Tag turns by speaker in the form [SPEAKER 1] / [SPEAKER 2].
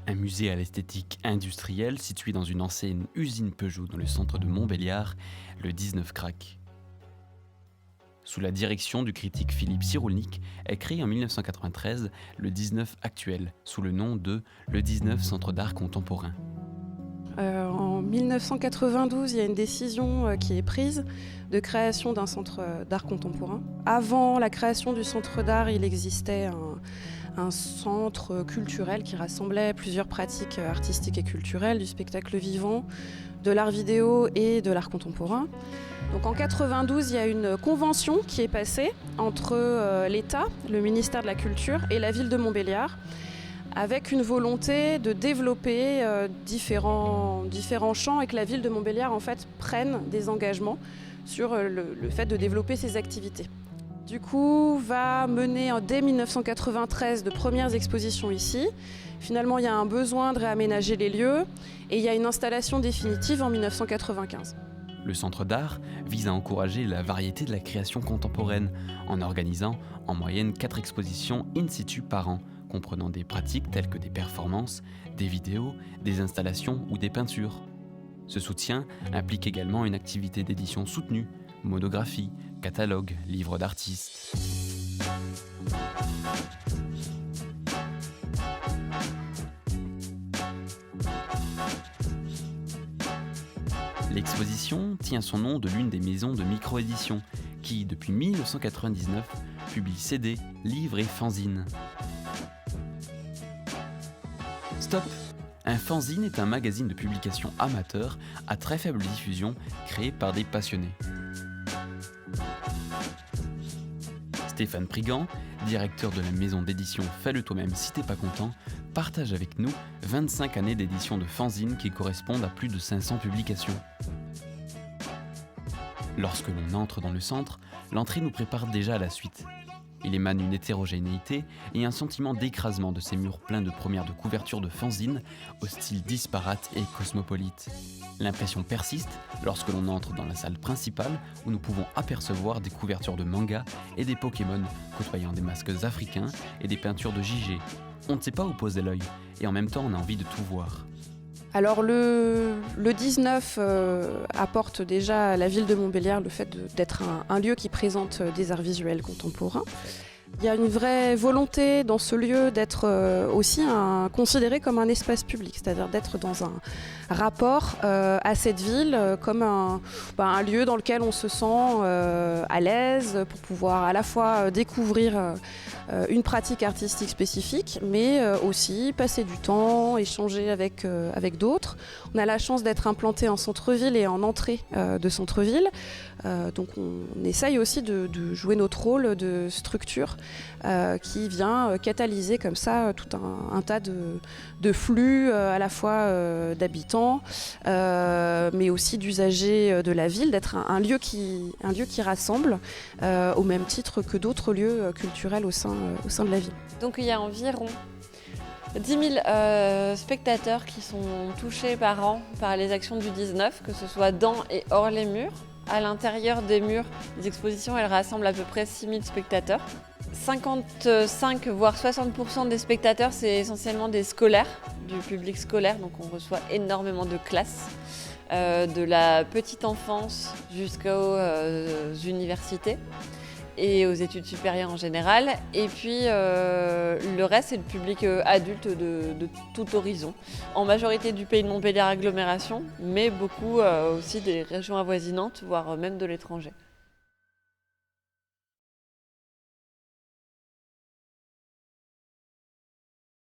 [SPEAKER 1] Un musée à l'esthétique industrielle situé dans une ancienne usine Peugeot dans le centre de Montbéliard, le 19 Crac. Sous la direction du critique Philippe Cyrulnik, est créé en 1993 le 19 actuel, sous le nom de le 19 Centre d'art contemporain.
[SPEAKER 2] En 1992, il y a une décision qui est prise de création d'un centre d'art contemporain. Avant la création du centre d'art, il existait un centre culturel qui rassemblait plusieurs pratiques artistiques et culturelles, du spectacle vivant, de l'art vidéo et de l'art contemporain. Donc en 92, il y a une convention qui est passée entre l'État, le ministère de la Culture et la ville de Montbéliard, avec une volonté de développer différents champs et que la ville de Montbéliard en fait prenne des engagements sur le fait de développer ses activités. Du coup, va mener dès 1993 de premières expositions ici. Finalement, il y a un besoin de réaménager les lieux et il y a une installation définitive en 1995.
[SPEAKER 1] Le centre d'art vise à encourager la variété de la création contemporaine en organisant en moyenne 4 expositions in situ par an, comprenant des pratiques telles que des performances, des vidéos, des installations ou des peintures. Ce soutien implique également une activité d'édition soutenue, monographie, catalogue, livres d'artistes. L'exposition tient son nom de l'une des maisons de micro-édition qui, depuis 1999, publie CD, livres et fanzines. Stop! Un fanzine est un magazine de publication amateur à très faible diffusion créé par des passionnés. Stéphane Prigand, directeur de la maison d'édition Fais-le toi-même si t'es pas content, partage avec nous 25 années d'édition de fanzines qui correspondent à plus de 500 publications. Lorsque l'on entre dans le centre, l'entrée nous prépare déjà à la suite. Il émane une hétérogénéité et un sentiment d'écrasement de ces murs pleins de premières de couvertures de fanzines au style disparate et cosmopolite. L'impression persiste lorsque l'on entre dans la salle principale où nous pouvons apercevoir des couvertures de manga et des Pokémon côtoyant des masques africains et des peintures de JG. On ne sait pas où poser l'œil et en même temps on a envie de tout voir.
[SPEAKER 2] Alors le 19 apporte déjà à la ville de Montbéliard le fait d'être un lieu qui présente des arts visuels contemporains. Il y a une vraie volonté dans ce lieu d'être aussi considéré comme un espace public, c'est-à-dire d'être dans un rapport à cette ville comme un lieu dans lequel on se sent à l'aise pour pouvoir à la fois découvrir une pratique artistique spécifique, mais aussi passer du temps, échanger avec d'autres. On a la chance d'être implanté en centre-ville et en entrée de centre-ville, donc on essaye aussi de jouer notre rôle de structure qui vient catalyser comme ça tout un tas de flux à la fois d'habitants, mais aussi d'usagers de la ville, d'être un lieu qui rassemble au même titre que d'autres lieux culturels au sein de la ville.
[SPEAKER 3] Donc il y a environ 10 000 spectateurs qui sont touchés par an par les actions du 19, que ce soit dans et hors les murs. À l'intérieur des murs, les expositions elles rassemblent à peu près 6 000 spectateurs. 55 voire 60% des spectateurs, c'est essentiellement des scolaires, du public scolaire, donc on reçoit énormément de classes, de la petite enfance jusqu'aux universités et aux études supérieures en général. Et puis le reste, c'est le public adulte de tout horizon. En majorité du pays de Montbéliard agglomération, mais beaucoup aussi des régions avoisinantes, voire même de l'étranger.